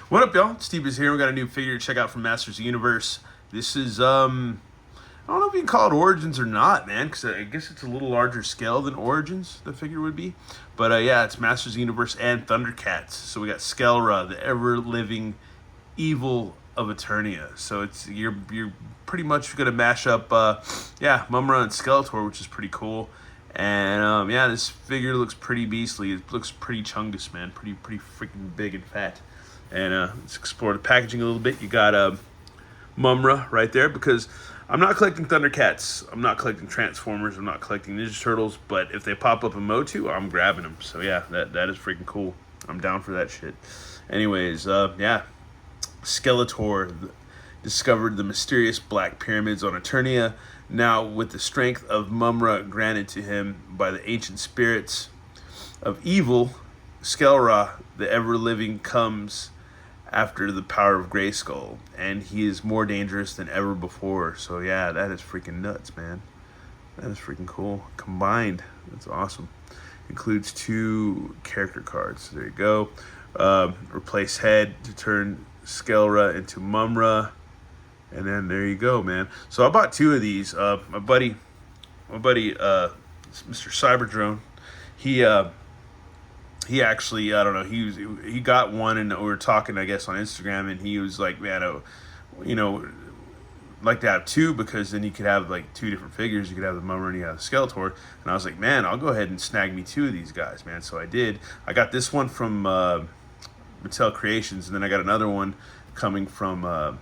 What up, y'all? Steve is here. We got a new figure to check out from Masters of the Universe. This is, I don't know if you can call it Origins or not, man, because I guess it's a little larger scale than Origins, the figure would be. But yeah, it's Masters of the Universe and Thundercats. So we got Skell-Ra, the ever-living evil of Eternia. So it's you're pretty much gonna mash up, yeah, Mumra and Skeletor, which is pretty cool. And yeah, this figure looks pretty beastly. It looks pretty chungus, man. Pretty freaking big and fat. And let's explore the packaging a little bit. You got Mumra right there, because I'm not collecting Thundercats, I'm not collecting Transformers, I'm not collecting Ninja Turtles, but if they pop up in Motu, I'm grabbing them. So yeah, that is freaking cool. I'm down for that shit. Anyways, yeah, Skeletor discovered the mysterious black pyramids on Eternia. Now, with the strength of Mumra granted to him by the ancient spirits of evil, Skell-Ra, the ever-living, comes after the power of Grayskull, and he is more dangerous than ever before. So yeah, that is freaking nuts, man. That is freaking cool. Combined, that's awesome. Includes 2 character cards. There you go. Replace head to turn Skell-Ra into Mumra, and then there you go, man. So I bought 2 of these. My buddy, Mr. Cyberdrone, he actually, I don't know, he got one, and we were talking, I guess, on Instagram, and he was like, man, you know, like to have 2, because then you could have like 2 different figures. You could have the Mumra and you have the Skeletor. And I was like, man, I'll go ahead and snag me 2 of these guys, man. So I did. I got this one from Mattel Creations, and then I got another one coming from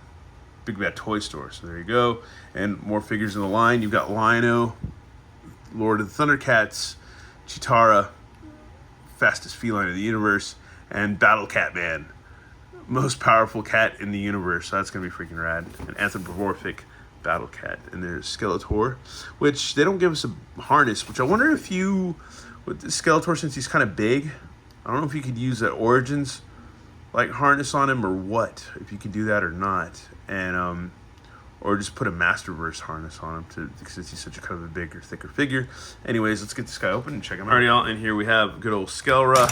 Big Bad Toy Store. So there you go. And more figures in the line. You've got Lion-O, Lord of the Thundercats, Chitara, fastest feline in the universe, and Battle Cat Man, most powerful cat in the universe. So that's gonna be freaking rad. An anthropomorphic Battle Cat. And there's Skeletor, which they don't give us a harness, which I wonder if you, with the Skeletor, since he's kind of big, I don't know if you could use that Origins like harness on him or what, if you could do that or not. And or just put a Masterverse harness on him, since he's such a kind of a bigger, thicker figure. Anyways, let's get this guy open and check him out. Alright, y'all, and here we have good old Skell-Ra.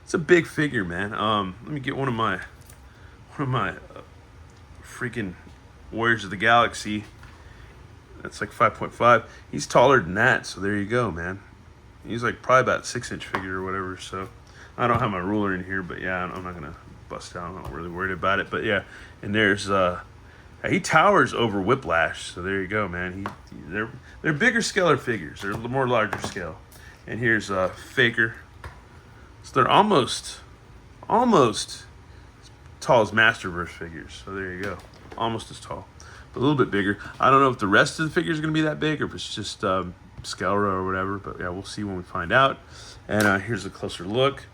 It's a big figure, man. Let me get one of my freaking Warriors of the Galaxy. That's like 5.5. He's taller than that, so there you go, man. He's like probably about 6-inch figure or whatever. So I don't have my ruler in here, but yeah, I'm not gonna bust down. I'm not really worried about it. But yeah, and there's he towers over Whiplash, so there you go, man. They're bigger scalar figures. They're more larger scale. And here's Faker. So they're almost as tall as Masterverse figures. So there you go, almost as tall, but a little bit bigger. I don't know if the rest of the figures are gonna be that big, or if it's just Skell-Ra or whatever. But yeah, we'll see when we find out. And here's a closer look.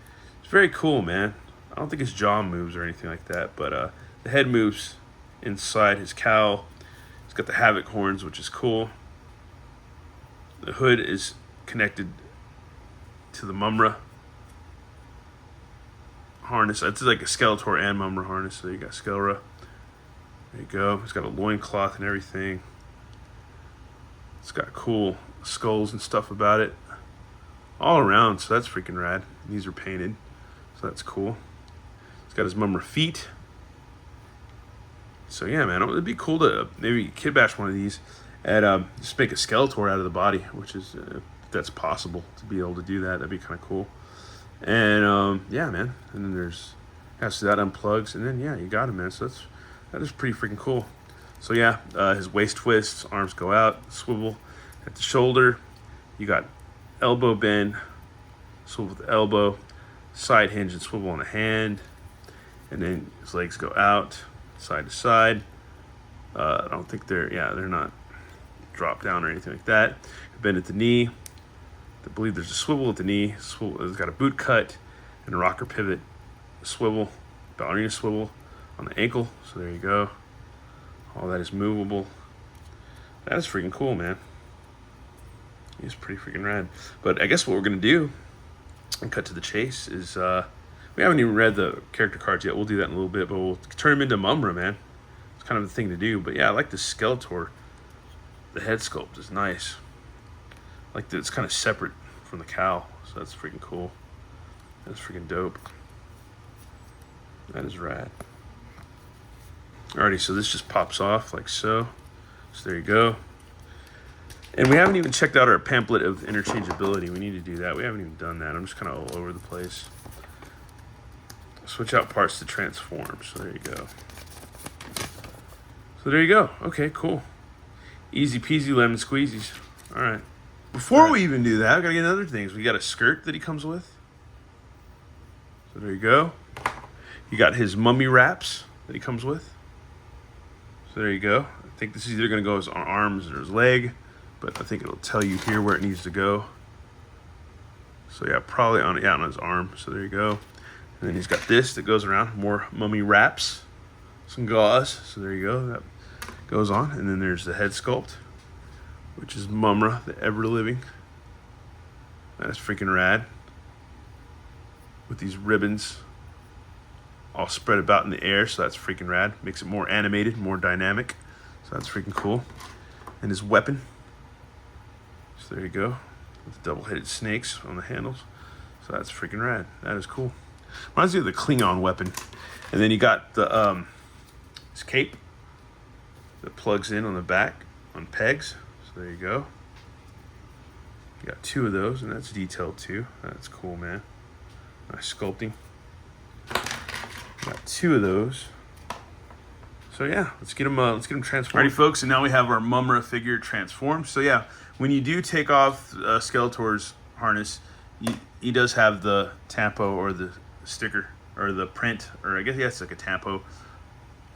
It's very cool, man. I don't think his jaw moves or anything like that, but the head moves inside his cowl. He's got the Havoc horns, which is cool. The hood is connected to the Mumra harness. It's like a Skeletor and Mumra harness. So you got Skell-Ra. There you go. He's got a loincloth and everything. It's got cool skulls and stuff about it all around, so that's freaking rad. These are painted, so that's cool. He's got his Mumra feet. So yeah, man, it'd be cool to maybe kid bash one of these and just make a Skeletor out of the body, which is, if that's possible to be able to do that, that'd be kind of cool. And yeah, man, and then there's, so that unplugs, and then yeah, you got him, man. So that is pretty freaking cool. So yeah, his waist twists, arms go out, swivel at the shoulder. You got elbow bend, swivel with the elbow, side hinge and swivel on the hand, and then his legs go out side to side. I don't think they're not drop down or anything like that. Bend at the knee. I believe there's a swivel at the knee. It's got a boot cut and a rocker pivot, a swivel, ballerina swivel on the ankle. So there you go. All that is movable. That is freaking cool, man. He's pretty freaking rad. But I guess what we're gonna do, and cut to the chase, is we haven't even read the character cards yet. We'll do that in a little bit, but we'll turn him into Mumra, man. It's kind of the thing to do. But yeah, I like the Skeletor. The head sculpt is nice. I like that it's kind of separate from the cowl, so that's freaking cool. That's freaking dope. That is rad. Alrighty, so this just pops off like so. So there you go. And we haven't even checked out our pamphlet of interchangeability. We need to do that. We haven't even done that. I'm just kind of all over the place. Switch out parts to transform. So there you go. So there you go. Okay, cool. Easy peasy lemon squeezies. All right. Before we even do that, we gotta get other things. We got a skirt that he comes with. So there you go. You got his mummy wraps that he comes with. So there you go. I think this is either gonna go his arms or his leg, but I think it'll tell you here where it needs to go. So yeah, probably on his arm. So there you go. And then he's got this that goes around, more mummy wraps, some gauze. So there you go. That goes on. And then there's the head sculpt, which is Mumra, the ever living. That is freaking rad. With these ribbons all spread about in the air, so that's freaking rad. Makes it more animated, more dynamic. So that's freaking cool. And his weapon. So there you go. With the double-headed snakes on the handles. So that's freaking rad. That is cool. Reminds me of the Klingon weapon. And then you got the his cape that plugs in on the back on pegs. So there you go. You got two of those, and that's detailed too. That's cool, man. Nice sculpting. Got two of those. So yeah, let's get them transformed. Alrighty, folks, and now we have our Mumra figure transformed. So yeah, when you do take off Skeletor's harness, he does have the tampo or the sticker or the print, or I guess it's like a tampo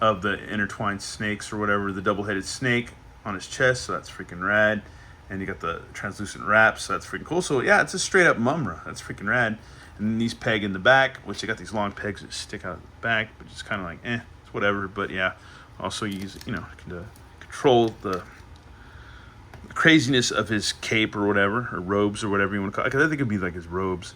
of the intertwined snakes or whatever, the double-headed snake on his chest. So that's freaking rad. And you got the translucent wraps. So that's freaking cool. So yeah, it's a straight up Mumra. That's freaking rad. And then these peg in the back, which they got these long pegs that stick out the back, but just kind of like, it's whatever. But yeah, also use, can control the craziness of his cape or whatever, or robes or whatever you want to call it. I think it'd be like his robes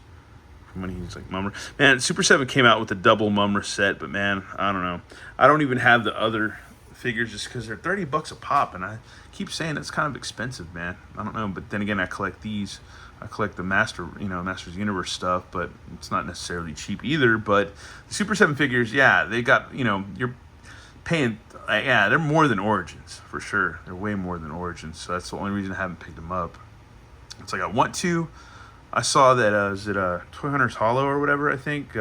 from when he's like Mumra. Man, Super 7 came out with a double Mumra set, but man, I don't know. I don't even have the other figures just because they're $30 a pop, and I keep saying it's kind of expensive, man. I don't know, but then again, I collect these. I collect the Masters Universe stuff, but it's not necessarily cheap either. But the Super 7 figures, yeah, they got, you're paying, they're more than Origins, for sure. They're way more than Origins, so that's the only reason I haven't picked them up. It's like I want to. I saw that, is it Toy Hunter's Hollow or whatever, I think,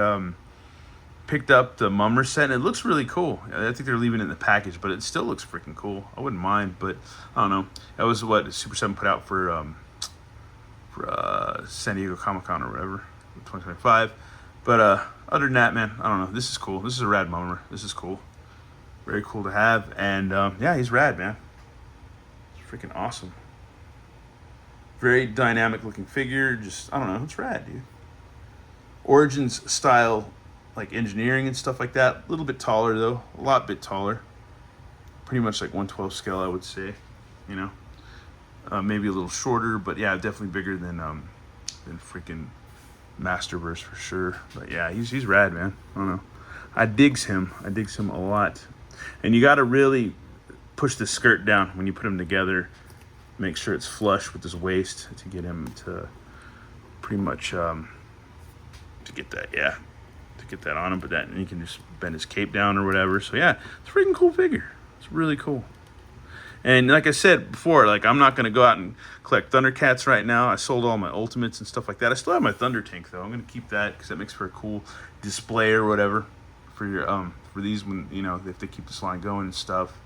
picked up the Mumra set, and it looks really cool. I think they're leaving it in the package, but it still looks freaking cool. I wouldn't mind, but I don't know. That was what Super 7 put out for San Diego Comic-Con or whatever, 2025. But other than that, man, I don't know. This is cool. This is a rad Mumra. This is cool. Very cool to have. And yeah, he's rad, man. It's freaking awesome. Very dynamic looking figure. Just, I don't know. It's rad, dude. Origins style, like engineering and stuff like that. A little bit taller, though. A lot bit taller. Pretty much like 1/12 scale, I would say. Maybe a little shorter, but yeah, definitely bigger than freaking Masterverse for sure. But yeah, he's rad, man. I don't know. I digs him a lot. And you got to really push the skirt down when you put them together. Make sure it's flush with his waist to get him to pretty much to get that on him. But that, and you can just bend his cape down or whatever. So yeah, it's a freaking cool figure. It's really cool. And like I said before, like I'm not going to go out and collect Thundercats right now. I sold all my Ultimates and stuff like that. I still have my Thunder Tank though. I'm going to keep that because that makes for a cool display or whatever for your for these when if they keep this line going and stuff.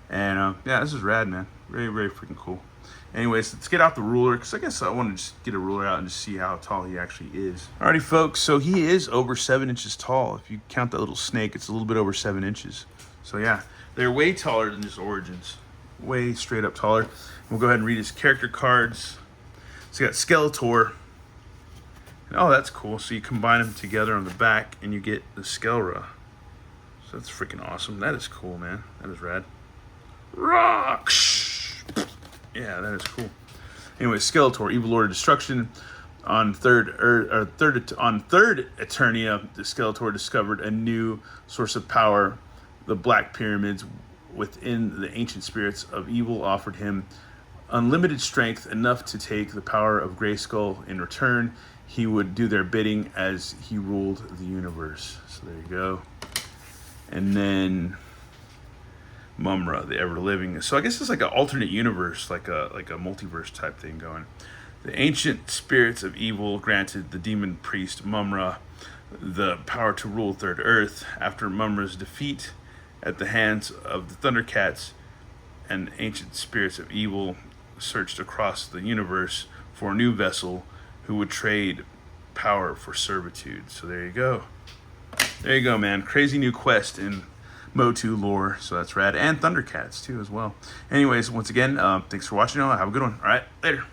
And yeah, this is rad, man. Very, very freaking cool. Anyways, let's get out the ruler because I guess I want to just get a ruler out and just see how tall he actually is. Alrighty, folks. So he is over 7 inches tall. If you count that little snake, it's a little bit over 7 inches. So yeah, they're way taller than just Origins. Way straight up taller. We'll go ahead and read his character cards. So you got Skeletor. Oh, that's cool. So you combine them together on the back and you get the Skell-Ra. So that's freaking awesome. That is cool, man. That is rad. Rock! Yeah, that is cool. Anyway, Skeletor, Evil Lord of Destruction. On third Eternia, the Skeletor discovered a new source of power. The Black Pyramids within the ancient spirits of evil offered him unlimited strength, enough to take the power of Grayskull. In return, he would do their bidding as he ruled the universe. So there you go. And then Mumra, the ever-living. So I guess it's like an alternate universe, like a multiverse type thing going. The ancient spirits of evil granted the demon priest Mumra the power to rule Third Earth after Mumra's defeat at the hands of the Thundercats, and ancient spirits of evil searched across the universe for a new vessel who would trade power for servitude. So there you go. There you go, man. Crazy new quest in Motu lore. So that's rad. And Thundercats, too, as well. Anyways, once again, thanks for watching. Have a good one. All right, later.